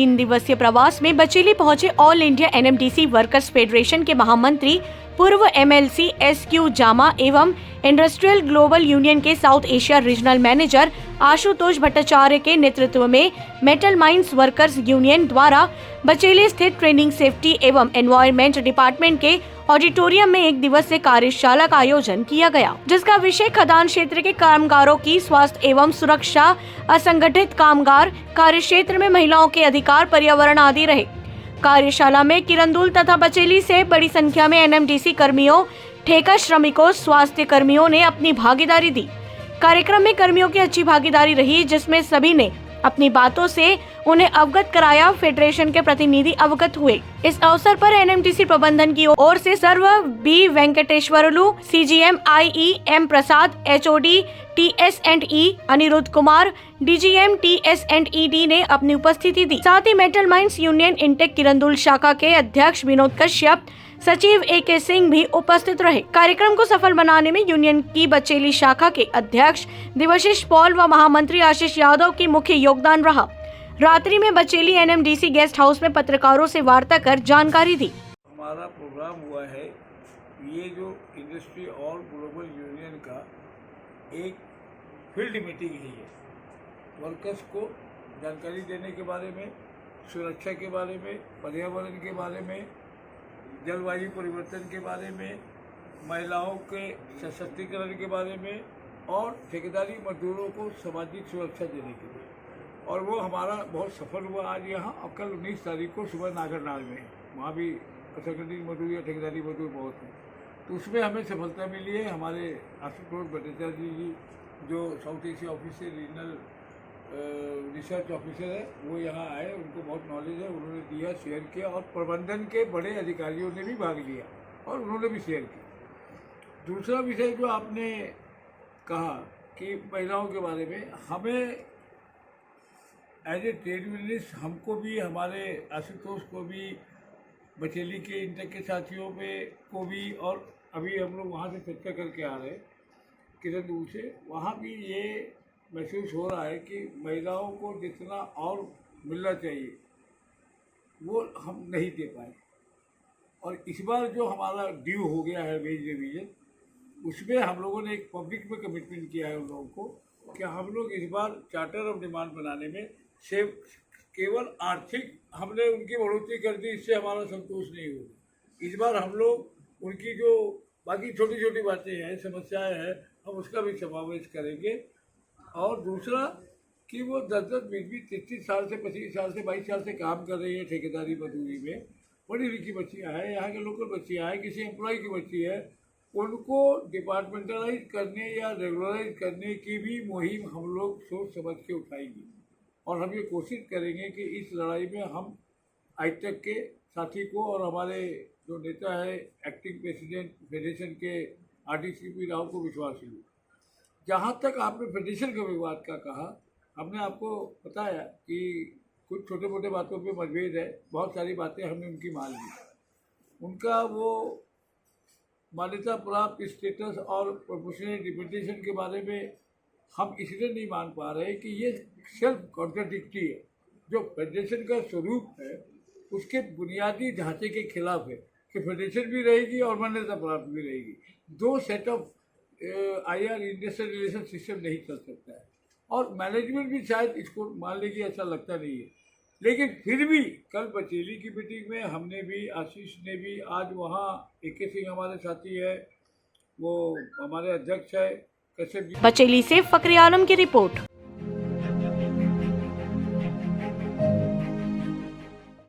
3 दिवसीय प्रवास में बचेली पहुंचे all India NMDC workers federation के महामंत्री पूर्व एमएलसी एसक्यू जामा एवं इंडस्ट्रियल ग्लोबल यूनियन के south Asia regional manager Ashutosh Bhattacharya के नेतृत्व में मेटल माइंस वर्कर्स यूनियन द्वारा बचेली स्थित ट्रेनिंग सेफ्टी एवं एनवायरमेंट डिपार्टमेंट के ऑडिटोरियम में 1 दिवसीय कार्यशाला का आयोजन किया गया, जिसका विषय खदान क्षेत्र के कामगारों की स्वास्थ्य एवं सुरक्षा, असंगठित कामगार, कार्य क्षेत्र में महिलाओं के अधिकार, पर्यावरण आदि रहे। कार्यशाला में किरंदुल तथा बचेली से बड़ी संख्या में एनएमडीसी कर्मियों, ठेका श्रमिकों, स्वास्थ्य कर्मियों ने अपनी भागीदारी दी। कार्यक्रम में कर्मियों की अच्छी भागीदारी रही, जिसमें सभी ने अपनी बातों से उन्हें अवगत कराया। फेडरेशन के प्रतिनिधि अवगत हुए। इस अवसर पर एनएमडीसी प्रबंधन की ओर से सर्व B Venkateswarlu, CGM IE M Prasad, HOD TS&E Aniruddha Kumar, DGM TS&ED ने अपनी उपस्थिति दी। साथ ही metal mines union INTUC Kirandul शाखा के अध्यक्ष विनोद कश्यप, सचिव AK सिंह भी उपस्थित रहे। कार्यक्रम को सफल बनाने में यूनियन की बचेली शाखा के अध्यक्ष देवाशीष पॉल व महामंत्री आशीष यादव की मुख्य योगदान रहा। रात्रि में बचेली एनएमडीसी गेस्ट हाउस में पत्रकारों से वार्ता कर जानकारी दी। हमारा प्रोग्राम हुआ है, ये जो इंडस्ट्री और ग्लोबल यूनियन का एक फील्ड मीटिंग है, ये वर्कर्स को जानकारी देने के बारे में, सुरक्षा के बारे में, पर्यावरण के बारे में, जलवायु परिवर्तन के बारे में, महिलाओं के सशक्तिकरण के बारे में और ठेकेदारी मजदूरों को सामाजिक सुरक्षा देने के लिए। और वो हमारा बहुत सफल हुआ आज यहाँ। और कल 19 तारीख को सुबह नागरनाल में, वहाँ भी असंगठित मजदूर या ठेकेदारी मजदूर बहुत हैं, तो उसमें हमें सफलता मिली है। हमारे आशुतोष भट्टाचार्य जी जो साउथ एशिया ऑफिस से रीजनल रिसर्च ऑफिसर है, वो यहाँ आए, उनको बहुत नॉलेज है, उन्होंने दिया, शेयर किया और प्रबंधन के बड़े अधिकारियों ने भी भाग लिया और उन्होंने भी शेयर किया। दूसरा विषय जो आपने कहा कि महिलाओं के बारे में, हमें एज ए ट्रेड यूनियनिस्ट हमको भी, हमारे आशुतोष को भी, बचेली के इंटेक के साथियों को भी, और अभी हम लोग वहाँ से चर्चा करके आ रहे किरंदुल से, वहाँ भी ये महसूस हो रहा है कि महिलाओं को जितना और मिलना चाहिए वो हम नहीं दे पाए। और इस बार जो हमारा ड्यू हो गया है वेज रिवीजन, उसमें हम लोगों ने एक पब्लिक में कमिटमेंट किया है उन लोगों को कि हम लोग इस बार चार्टर ऑफ डिमांड बनाने में से केवल आर्थिक हमने उनकी बढ़ोतरी कर दी, इससे हमारा संतोष नहीं होगा। इस बार हम लोग उनकी जो बाकी छोटी छोटी बातें हैं, समस्याएं हैं, हम उसका भी समावेश करेंगे। और दूसरा कि वो 10-10, 20-20, 33 साल से, 25 साल से, 22 साल से काम कर रही है ठेकेदारी मजदूरी में, पढ़ी लिखी बच्चियाँ हैं, यहाँ के लोकल बच्चियाँ हैं, किसी एम्प्लॉय की बच्ची है, उनको डिपार्टमेंटलाइज करने या रेगुलराइज करने की भी मुहिम हम लोग सोच समझ के उठाएंगे। और हम ये कोशिश करेंगे कि इस लड़ाई में हम आईटेक के साथी को और हमारे जो नेता है एक्टिंग प्रेसिडेंट फेडरेशन के RDCP राव को विश्वास लूँ। जहाँ तक आपने फेडरेशन के विवाद का कहा, हमने आपको बताया कि कुछ छोटे मोटे बातों पे मतभेद है, बहुत सारी बातें हमने उनकी मान ली। उनका वो मान्यता प्राप्त स्टेटस और प्रोपोर्शनल रिप्रेजेंटेशन के बारे में हम इसलिए नहीं मान पा रहे कि ये सेल्फ कॉन्ट्राडिक्टरी है। जो फेडरेशन का स्वरूप है उसके बुनियादी ढांचे के खिलाफ है कि फेडरेशन भी रहेगी और मान्यता प्राप्त भी रहेगी। दो set of IR industrial relation system नहीं चल सकता है। और मैनेजमेंट भी शायद इसको मान लेगी, ऐसा लगता नहीं है। लेकिन फिर भी कल बचेली की मीटिंग में हमने भी, आशीष ने भी, आज वहाँ AK सिंह हमारे साथी है, वो हमारे अध्यक्ष है, कश्यप जी। बचेली से फकरी आलम की रिपोर्ट।